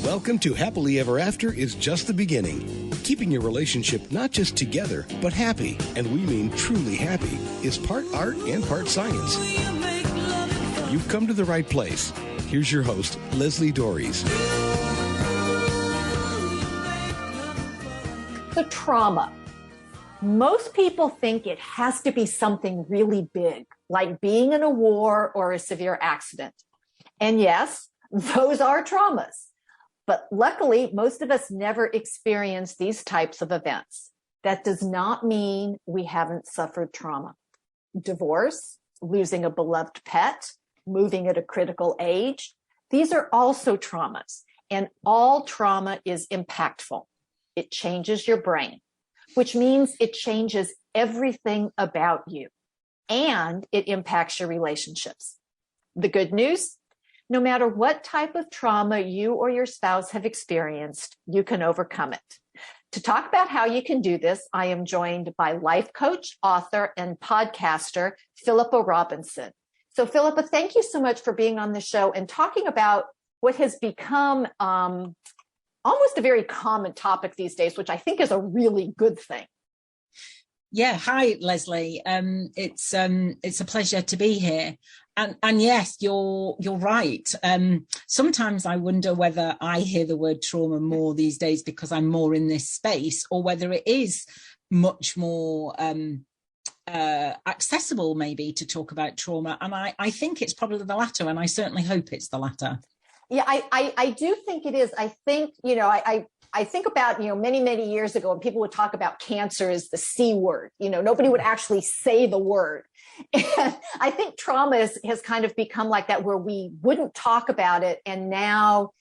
Welcome to Happily Ever After is just the beginning. Keeping your relationship not just together, but happy, and we mean truly happy, is part art and part science. You've come to the right place. Here's your host, Leslie Dories. So trauma. Most people think it has to be something really big, like being in a war or a severe accident. And yes, those are traumas. But luckily, most of us never experience these types of events. That does not mean we haven't suffered trauma. Divorce, losing a beloved pet, moving at a critical age, these are also traumas. And all trauma is impactful. It changes your brain, which means it changes everything about you. And it impacts your relationships. The good news? No matter what type of trauma you or your spouse have experienced, you can overcome it. To talk about how you can do this, I am joined by life coach, author, and podcaster, Philippa Robinson. So Philippa, thank you so much for being on the show and talking about what has become almost a very common topic these days, which I think is a really good thing. Yeah, hi Leslie. It's a pleasure to be here. And yes, you're right. Sometimes I wonder whether I hear the word trauma more these days because I'm more in this space, or whether it is much more accessible maybe to talk about trauma. And I think it's probably the latter, and I certainly hope it's the latter. Yeah, I do think it is. I think, I think about, many, many years ago when people would talk about cancer as the C word, nobody would actually say the word. And I think trauma has kind of become like that, where we wouldn't talk about it. And now,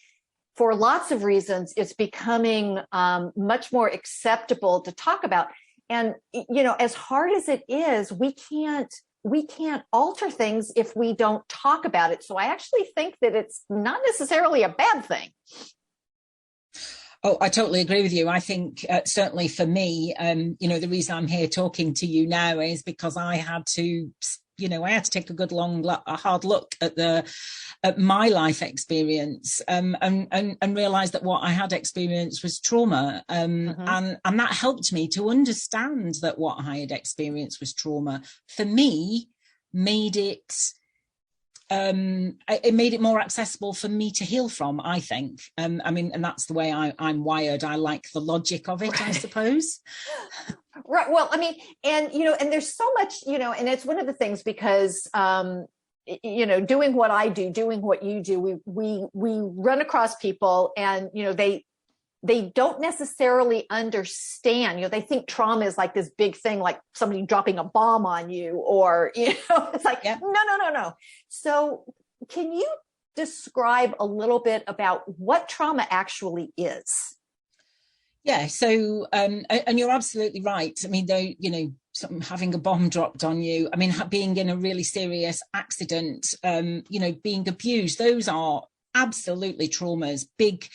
for lots of reasons, it's becoming much more acceptable to talk about. And, as hard as it is, we can't alter things if we don't talk about it. So I actually think that it's not necessarily a bad thing. Oh, I totally agree with you. I think certainly for me, the reason I'm here talking to you now is because I had to take a good a hard look at my life experience and realize that what I had experienced was trauma. And that helped me to understand that what I had experienced was trauma. For me, made it more accessible for me to heal from, I think. And that's the way I'm wired. I like the logic of it, right. I suppose. Right. Well, and there's so much, and it's one of the things because, doing what I do, doing what you do, we run across people and, they don't necessarily understand, they think trauma is like this big thing, like somebody dropping a bomb on you, or, it's like, yeah. No. So can you describe a little bit about what trauma actually is? Yeah. So, and you're absolutely right. Having a bomb dropped on you, being in a really serious accident, being abused, those are absolutely traumas, big,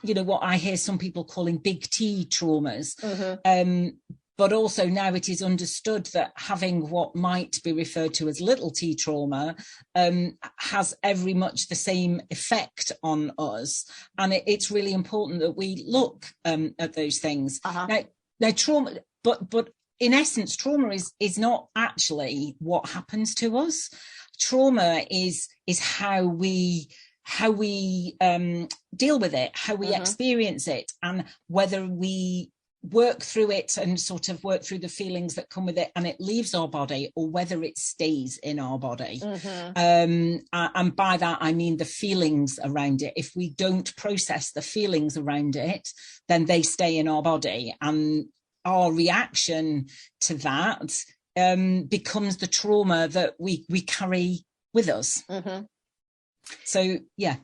what I hear some people calling big T traumas. Mm-hmm. But also now it is understood that having what might be referred to as little T trauma has every much the same effect on us. And it's really important that we look at those things. Uh-huh. Now trauma, but in essence, trauma is not actually what happens to us. Trauma is how we deal with it, how we experience it, and whether we work through it and sort of work through the feelings that come with it and it leaves our body, or whether it stays in our body. And by that, I mean the feelings around it. If we don't process the feelings around it, then they stay in our body. And our reaction to that becomes the trauma that we carry with us. Mm-hmm. So, yeah.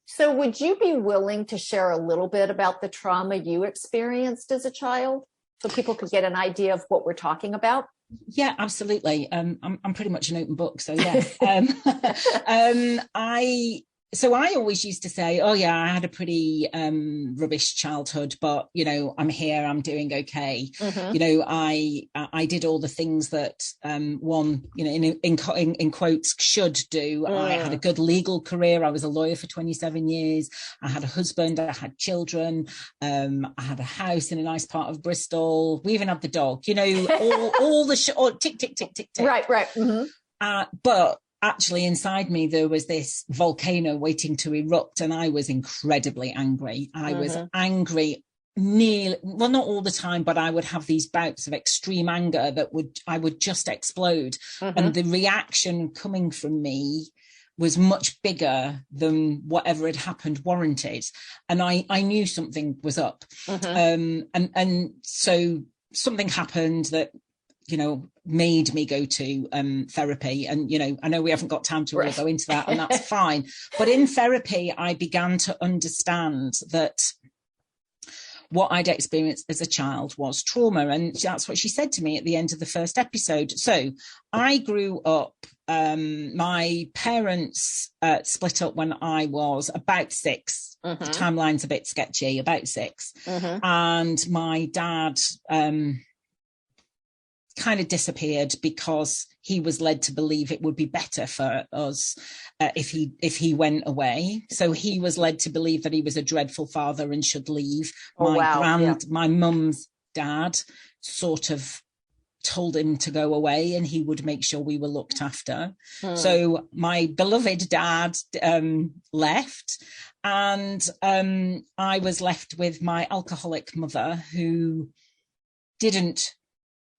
So would you be willing to share a little bit about the trauma you experienced as a child so people could get an idea of what we're talking about? Yeah, absolutely. I'm pretty much an open book. So, yeah. so I always used to say, oh yeah, I had a pretty rubbish childhood, but I'm here, I'm doing okay. I did all the things that one, in quotes, should do. I had a good legal career. I was a lawyer for 27 years. I had a husband. I had children. I had a house in a nice part of Bristol. We even had the dog. All the tick tick tick tick tick. Right. Mm-hmm. But actually inside me there was this volcano waiting to erupt, and I was incredibly angry. I was angry nearly, well, not all the time, but I would have these bouts of extreme anger that I would just explode. And the reaction coming from me was much bigger than whatever had happened warranted. And I knew something was up. And so something happened that made me go to therapy. And, I know we haven't got time to really go into that, and that's fine. But in therapy, I began to understand that what I'd experienced as a child was trauma. And that's what she said to me at the end of the first episode. So I grew up, my parents split up when I was about 6. The timeline's a bit sketchy, about 6. And my dad kind of disappeared because he was led to believe it would be better for us if he went away. So he was led to believe that he was a dreadful father and should leave. My mum's dad sort of told him to go away and he would make sure we were looked after. So my beloved dad left, and I was left with my alcoholic mother, who didn't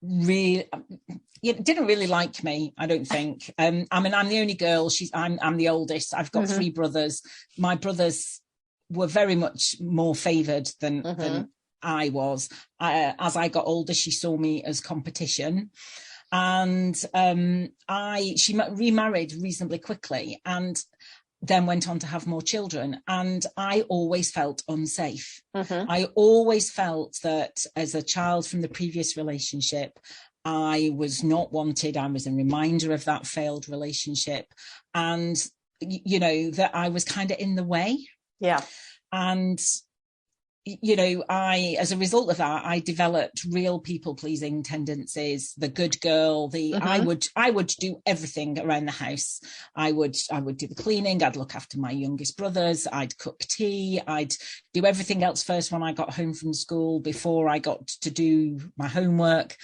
really like me, I don't think. I mean, I'm the only girl. I'm the oldest. I've got 3 brothers. My brothers were very much more favoured than I was. As I got older, she saw me as competition, and she remarried reasonably quickly, and then went on to have more children. And I always felt unsafe. I always felt that as a child from the previous relationship, I was not wanted. I was a reminder of that failed relationship, and that I was kind of in the way. And as a result of that, I developed real people-pleasing tendencies. The good girl, I would do everything around the house. I would do the cleaning. I'd look after my youngest brothers. I'd cook tea. I'd do everything else first when I got home from school, before I got to do my homework.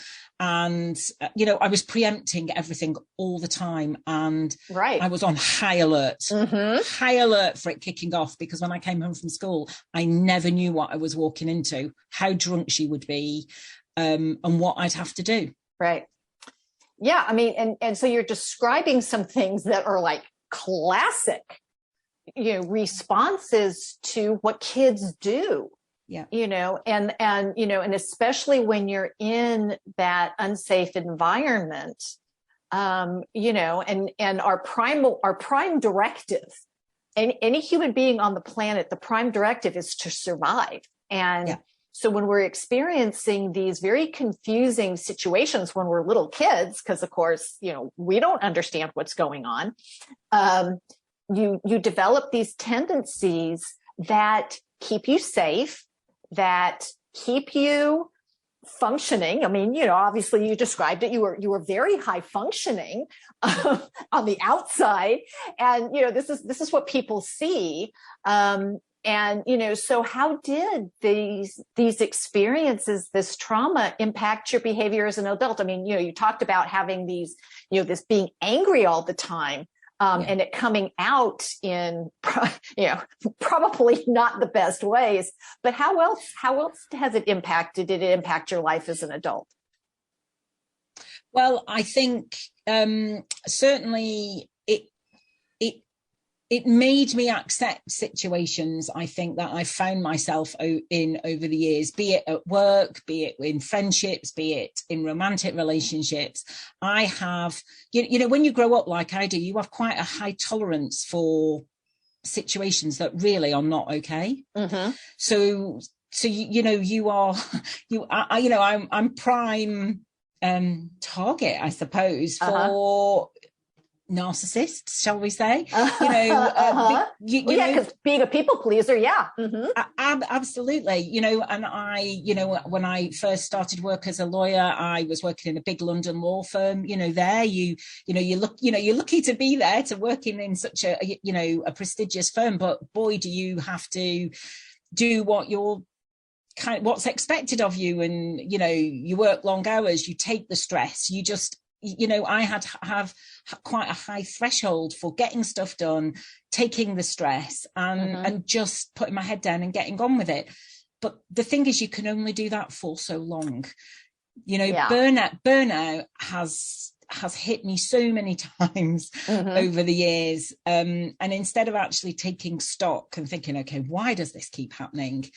And, I was preempting everything all the time. And I was on high alert for it kicking off, because when I came home from school, I never knew what I was walking into, how drunk she would be, and what I'd have to do. Right. Yeah. I mean, and so you're describing some things that are like classic, responses to what kids do. Yeah. And especially when you're in that unsafe environment, and our prime directive, and any human being on the planet, the prime directive is to survive. And so when we're experiencing these very confusing situations when we're little kids, because of course, we don't understand what's going on, you develop these tendencies that keep you safe, that keep you functioning. I mean, obviously you described it. You were very high functioning on the outside, and this is what people see. So how did these experiences, this trauma, impact your behavior as an adult? I mean, you talked about having these, this being angry all the time. And it coming out in, probably not the best ways, but how else has it impacted? Did it impact your life as an adult? Well, I think, certainly it made me accept situations, I think, that I found myself in over the years, be it at work, be it in friendships, be it in romantic relationships. I have, when you grow up like I do, you have quite a high tolerance for situations that really are not okay. So I'm prime target, I suppose, for narcissists, shall we say? You know, because being a people pleaser, absolutely. You know, and you know, when I first started work as a lawyer, I was working in a big London law firm. You know, there you're lucky to be there, to working in such a, you know, a prestigious firm. But boy, do you have to do what's expected of you, and you know, you work long hours, you take the stress, you just, you know, I had to have quite a high threshold for getting stuff done, taking the stress, and just putting my head down and getting on with it. But the thing is, you can only do that for so long. You know, burnout has hit me so many times over the years. And instead of actually taking stock and thinking, okay, why does this keep happening?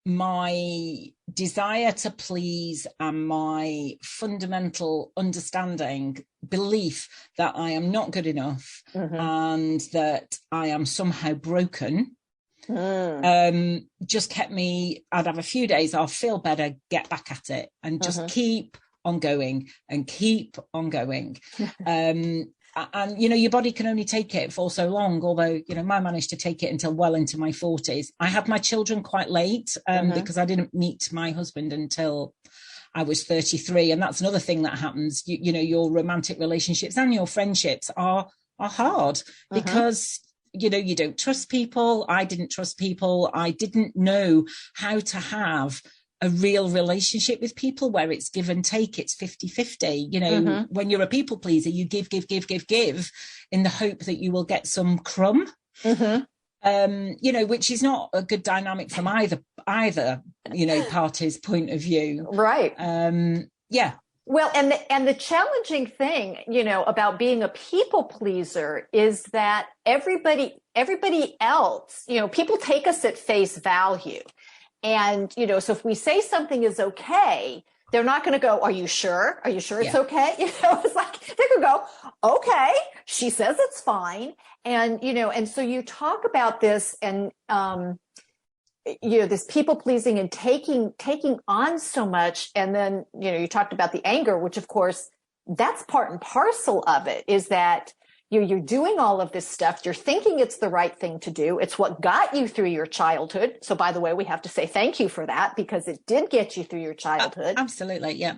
My desire to please and my fundamental belief that I am not good enough and that I am somehow broken just kept me. I'd have a few days, I'll feel better, get back at it, and just keep on going and keep on going. And, you know, your body can only take it for so long, although, you know, I managed to take it until well into my 40s. I had my children quite late because I didn't meet my husband until I was 33. And that's another thing that happens. You know, your romantic relationships and your friendships are hard because, you know, you don't trust people. I didn't trust people. I didn't know how to have a real relationship with people where it's give and take, it's 50-50. You know, when you're a people pleaser, you give in the hope that you will get some crumb, you know, which is not a good dynamic from either, you know, party's point of view. Right. Yeah. Well, and the challenging thing, you know, about being a people pleaser is that everybody else, you know, people take us at face value. And, you know, so if we say something is okay, they're not going to go, are you sure? Are you sure it's okay? You know, it's like, they're going to go, okay, she says it's fine. And, you know, and so you talk about this and, you know, this people pleasing and taking on so much. And then, you know, you talked about the anger, which of course, that's part and parcel of it, is that you're doing all of this stuff. You're thinking it's the right thing to do. It's what got you through your childhood. So by the way, we have to say thank you for that because it did get you through your childhood. Absolutely. Yeah.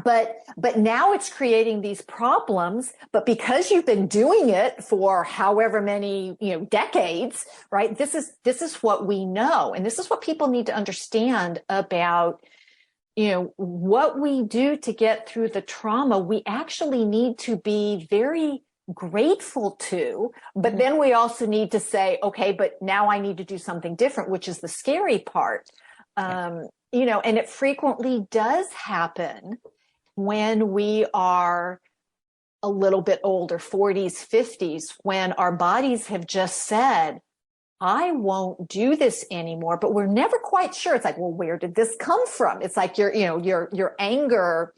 But now it's creating these problems, but because you've been doing it for however many, you know, decades, right? This is what we know. And this is what people need to understand about, you know, what we do to get through the trauma. We actually need to be very grateful to, but then we also need to say, okay, but now I need to do something different, which is the scary part. You know, and it frequently does happen when we are a little bit older, 40s, 50s, when our bodies have just said, I won't do this anymore, but we're never quite sure. It's like, well, where did this come from? It's like your anger,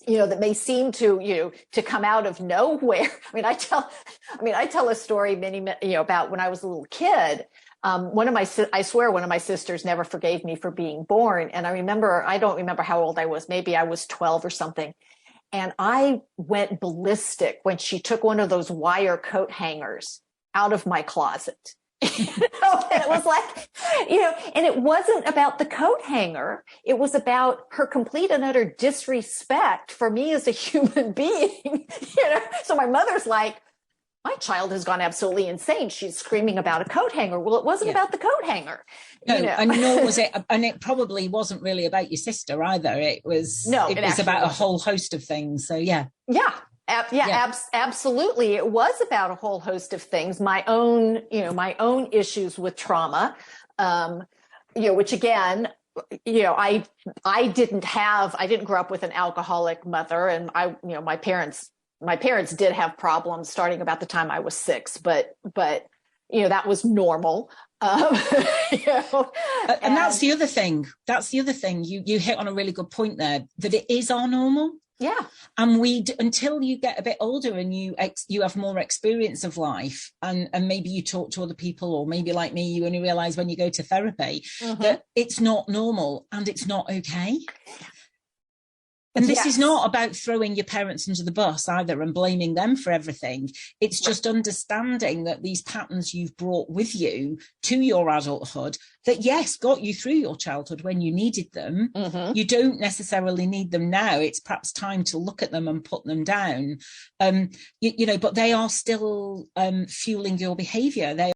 you know, that may seem to come out of nowhere. I tell a story about when I was a little kid. I swear one of my sisters never forgave me for being born. And I don't remember how old I was. Maybe I was 12 or something. And I went ballistic when she took one of those wire coat hangers out of my closet. And it was like, and it wasn't about the coat hanger. It was about her complete and utter disrespect for me as a human being. So my mother's like, my child has gone absolutely insane. She's screaming about a coat hanger. Well, it wasn't about the coat hanger. No, and nor was it, and it probably wasn't really about your sister either. It was about a whole host of things. So yeah. Absolutely. It was about a whole host of things. My own issues with trauma, which again, I didn't grow up with an alcoholic mother, and my parents did have problems starting about the time I was 6, but that was normal. And that's the other thing. You hit on a really good point there, that it is our normal. Yeah. And until you get a bit older and you have more experience of life, and maybe you talk to other people, or maybe like me, you only realize when you go to therapy that it's not normal and it's not okay. And this is not about throwing your parents under the bus either and blaming them for everything. It's just understanding that these patterns you've brought with you to your adulthood that, yes, got you through your childhood when you needed them. Mm-hmm. You don't necessarily need them now. It's perhaps time to look at them and put them down. But they are still fueling your behavior. They